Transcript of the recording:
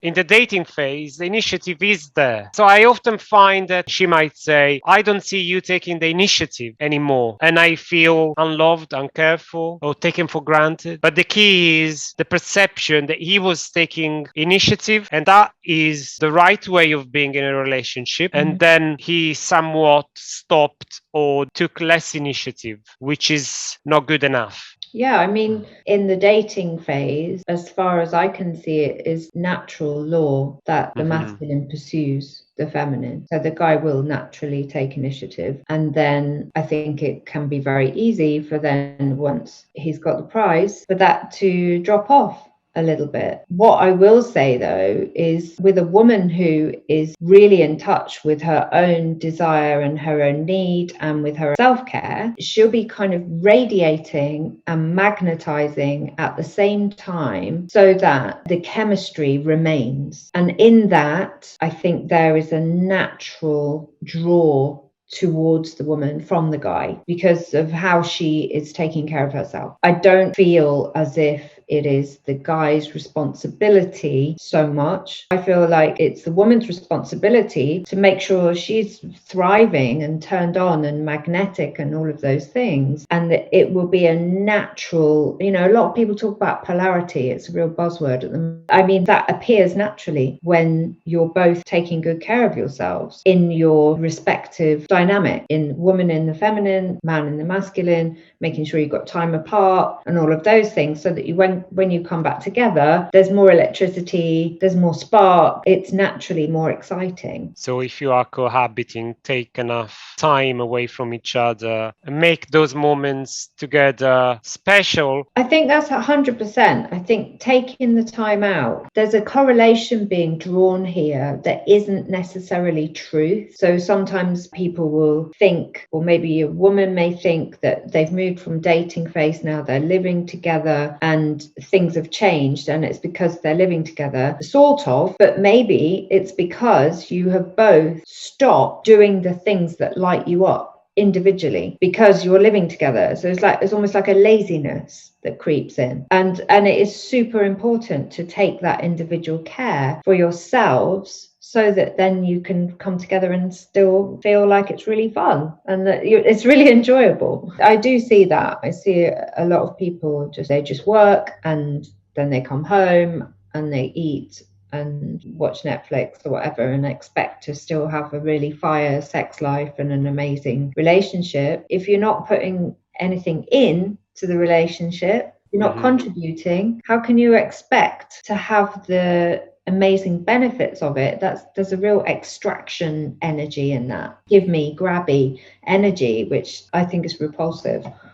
In the dating phase, the initiative is there. So I often find that she might say, I don't see you taking the initiative anymore. And I feel unloved, uncared for, or taken for granted. But the key is the perception that he was taking initiative, and that is the right way of being in a relationship. And then he somewhat stopped or took less initiative, which is not good enough. Yeah, I mean, in the dating phase, as far as I can see it, is natural law that the masculine pursues the feminine. So the guy will naturally take initiative. And then I think it can be very easy for then, once he's got the prize, for that to drop off a little bit. What I will say though is, with a woman who is really in touch with her own desire and her own need and with her self-care, she'll be kind of radiating and magnetizing at the same time, so that the chemistry remains. And in that, I think there is a natural draw towards the woman from the guy because of how she is taking care of herself. I don't feel as if it is the guy's responsibility so much. I feel like it's the woman's responsibility to make sure she's thriving and turned on and magnetic and all of those things. And that it will be a natural, a lot of people talk about polarity. It's a real buzzword at the moment. I mean, that appears naturally when you're both taking good care of yourselves in your respective dynamic, in woman in the feminine, man in the masculine, making sure you've got time apart and all of those things, so that when you come back together, there's more electricity, there's more spark, it's naturally more exciting. So if you are cohabiting, take enough time away from each other and make those moments together special. I think that's 100%. I think taking the time out, there's a correlation being drawn here that isn't necessarily truth. So sometimes people will think, or maybe a woman may think, that they've moved from dating phase, now they're living together and things have changed, and it's because they're living together, sort of, but maybe it's because you have both stopped doing the things that light you up individually because you're living together. So it's almost like a laziness that creeps in, and it is super important to take that individual care for yourselves, so that then you can come together and still feel like it's really fun and that it's really enjoyable. I do see that. I see a lot of people they just work and then they come home and they eat and watch Netflix or whatever and expect to still have a really fire sex life and an amazing relationship. If you're not putting anything in to the relationship, you're not contributing, how can you expect to have the amazing benefits of it? There's a real extraction energy in that. Give me grabby energy, which I think is repulsive.